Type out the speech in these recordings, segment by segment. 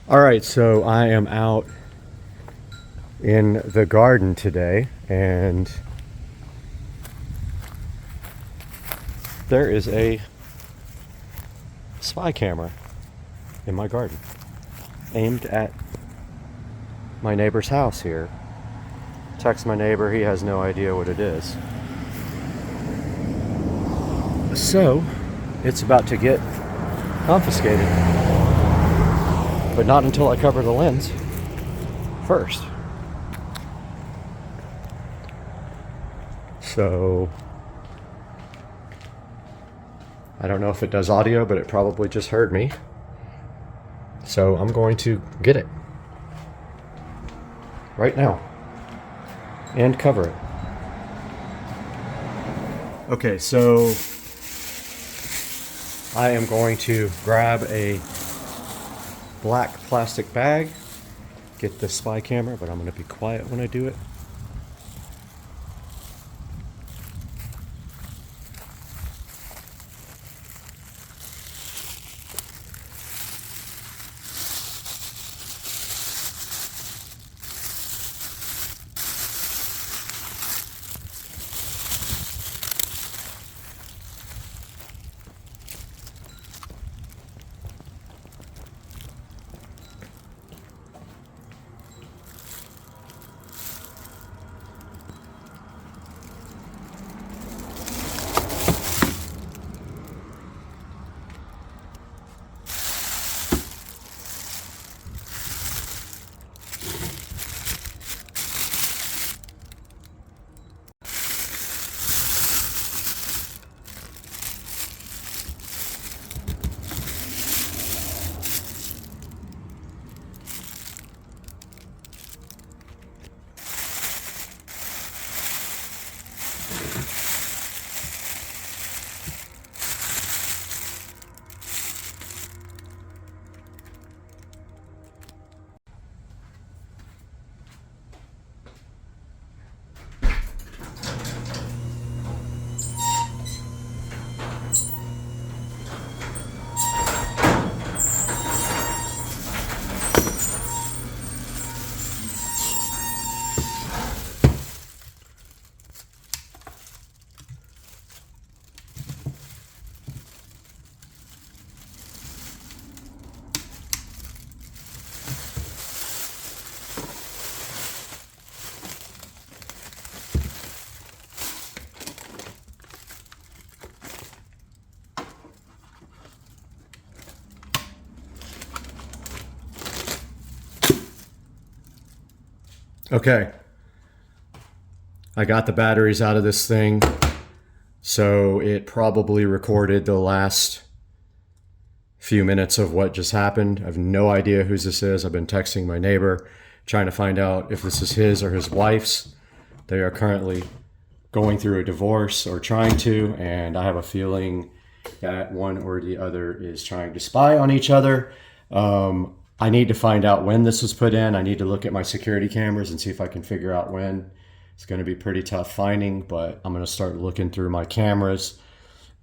All right, so I am out in the garden today, and there is a spy camera in my garden aimed at my neighbor's house here. Text my neighbor, he has no idea what it is. So, it's about to get confiscated. But not until I cover the lens first. So, I don't know if it does audio, but it probably just heard me. So I'm going to get it right now and cover it. Okay, so I am going to grab a black plastic bag, get the spy camera, but I'm going to be quiet when I do it. Okay, I got the batteries out of this thing, so it probably recorded the last few minutes of what just happened. I have no idea whose this is. I've been texting my neighbor, trying to find out if this is his or his wife's. They are currently going through a divorce or trying to, and I have a feeling that one or the other is trying to spy on each other. I need to find out when this was put in. I need to look at my security cameras and see if I can figure out when. It's going to be pretty tough finding, but I'm going to start looking through my cameras.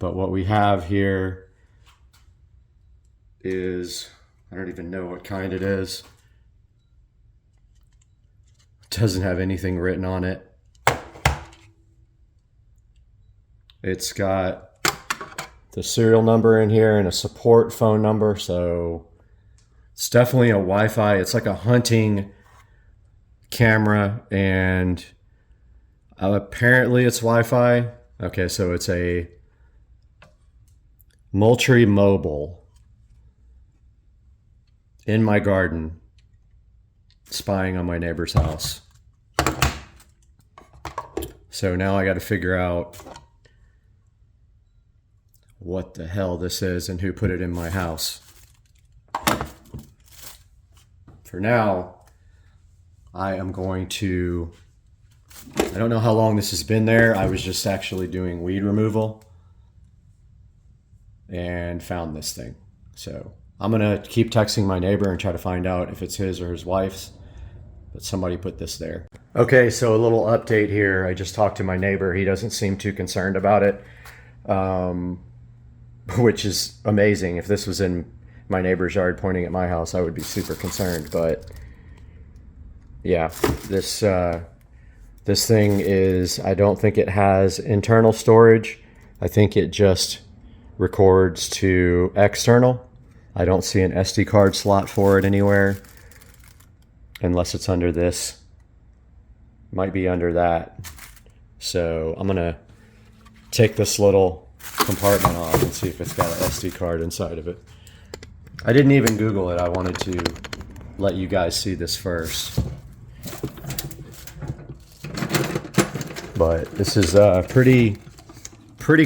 But what we have here is, I don't even know what kind it is. It doesn't have anything written on it. It's got the serial number in here and a support phone number, so it's definitely a Wi-Fi. It's like a hunting camera, and apparently it's Wi-Fi. Okay, so it's a Moultrie mobile in my garden, spying on my neighbor's house. So now I got to figure out what the hell this is and who put it in my house. For now, I am going to, I don't know how long this has been there. I was just actually doing weed removal and found this thing. So I'm going to keep texting my neighbor and try to find out if it's his or his wife's, but somebody put this there. Okay, so a little update here. I just talked to my neighbor. He doesn't seem too concerned about it, which is amazing. If this was in my neighbor's yard pointing at my house, I would be super concerned. But yeah, this thing is, I don't think it has internal storage. I think it just records to external. I don't see an SD card slot for it anywhere, unless it's under this. Might be under that. So I'm gonna take this little compartment off and see if it's got an SD card inside of it. I didn't even Google it. I wanted to let you guys see this first. But this is pretty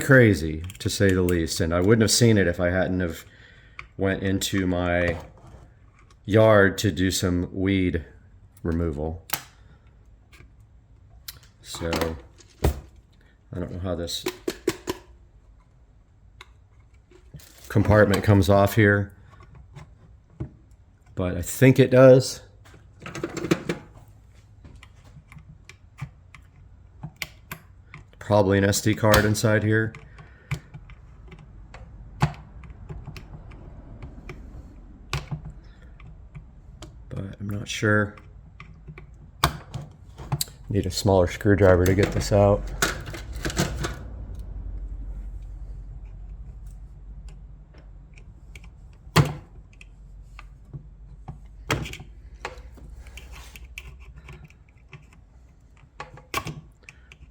crazy, to say the least. And I wouldn't have seen it if I hadn't have went into my yard to do some weed removal. So I don't know how this compartment comes off here, but I think it does. Probably an SD card inside here. But I'm not sure. Need a smaller screwdriver to get this out.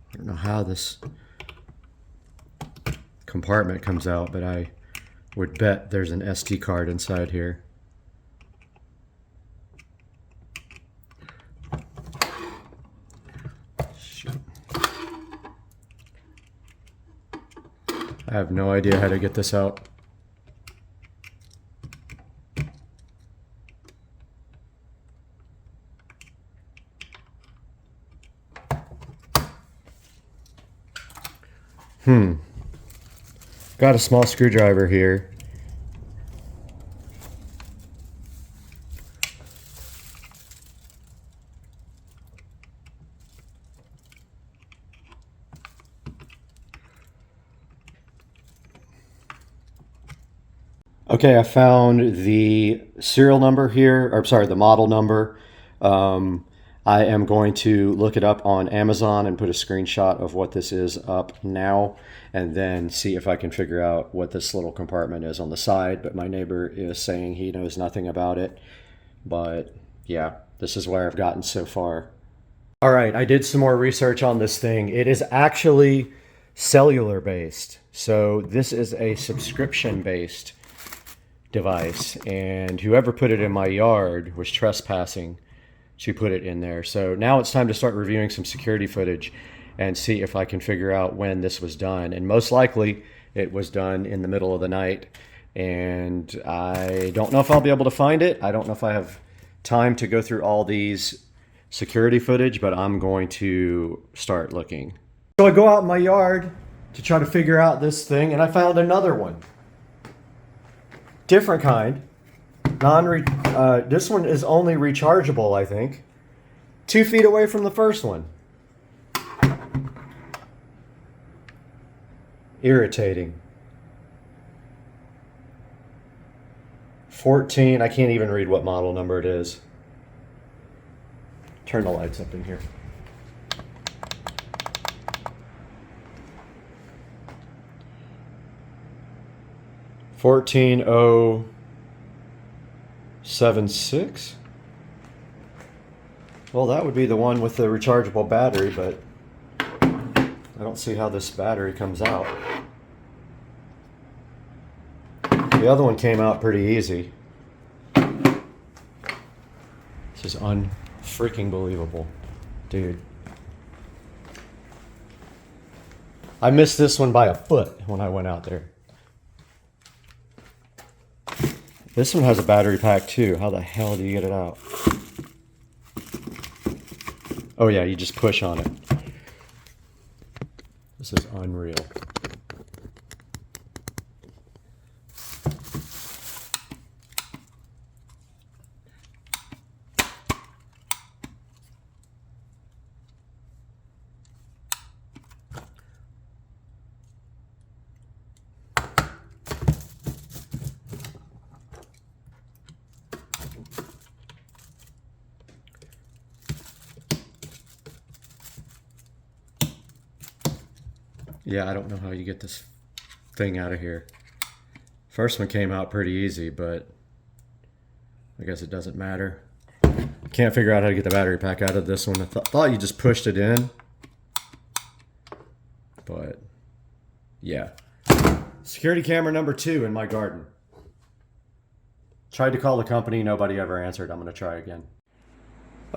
I don't know how this compartment comes out, but I would bet there's an SD card inside here. I have no idea how to get this out. Got a small screwdriver here. Okay, I found the serial number here, or sorry, the model number. I am going to look it up on Amazon and put a screenshot of what this is up now, and then see if I can figure out what this little compartment is on the side. But my neighbor is saying he knows nothing about it. But yeah, this is where I've gotten so far. All right, I did some more research on this thing. It is actually cellular based. So this is a subscription based device, and whoever put it in my yard was trespassing to put it in there. So now it's time to start reviewing some security footage and see if I can figure out when this was done. And most likely it was done in the middle of the night, and I don't know if I'll be able to find it. I don't know if I have time to go through all these security footage, but I'm going to start looking. So I go out in my yard to try to figure out this thing, and I found another one. Different kind. This one is only rechargeable, I think. 2 feet away from the first one. Irritating. 14, I can't even read what model number it is. Turn the lights up in here. $14,076. Well, that would be the one with the rechargeable battery, but I don't see how this battery comes out. The other one came out pretty easy. This is unfreaking believable, dude. I missed this one by a foot when I went out there. This one has a battery pack too. How the hell do you get it out? Oh yeah, you just push on it. This is unreal. Yeah, I don't know how you get this thing out of here. First one came out pretty easy, but I guess it doesn't matter. Can't figure out how to get the battery pack out of this one. I thought you just pushed it in. But, yeah. Security camera number 2 in my garden. Tried to call the company, nobody ever answered. I'm going to try again.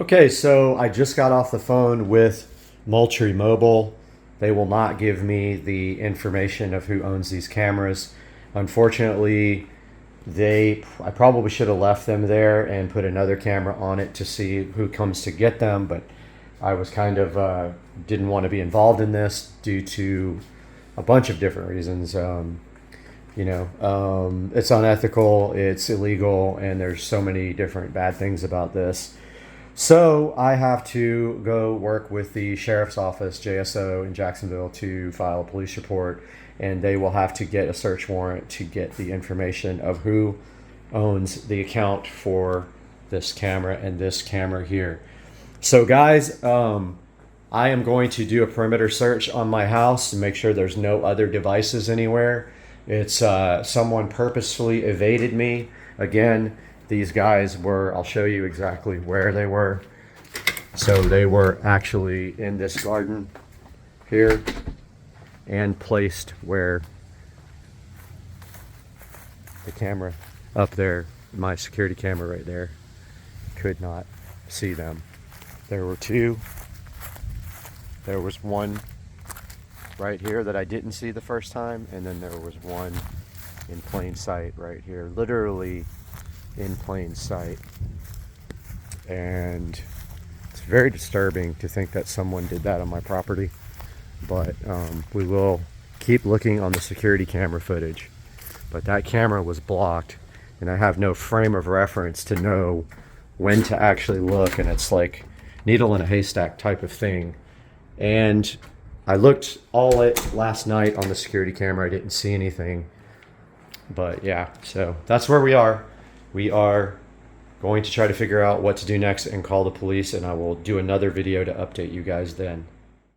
Okay, so I just got off the phone with Moultrie Mobile. They will not give me the information of who owns these cameras. Unfortunately, I probably should have left them there and put another camera on it to see who comes to get them, but I was kind of didn't want to be involved in this due to a bunch of different reasons. It's unethical, it's illegal, and there's so many different bad things about this. So I have to go work with the sheriff's office, JSO in Jacksonville, to file a police report, and they will have to get a search warrant to get the information of who owns the account for this camera and this camera here. So guys, I am going to do a perimeter search on my house to make sure there's no other devices anywhere. It's someone purposefully evaded me. Again, these guys were, I'll show you exactly where they were. So they were actually in this garden here and placed where the camera up there, my security camera right there, could not see them. There were 2. There was one right here that I didn't see the first time, and then there was one in plain sight right here, literally in plain sight. And it's very disturbing to think that someone did that on my property, but we will keep looking on the security camera footage. But that camera was blocked, and I have no frame of reference to know when to actually look, and it's like needle in a haystack type of thing. And I looked all it last night on the security camera. I didn't see anything. But yeah, so that's where we are. We are going to try to figure out what to do next and call the police, and I will do another video to update you guys then.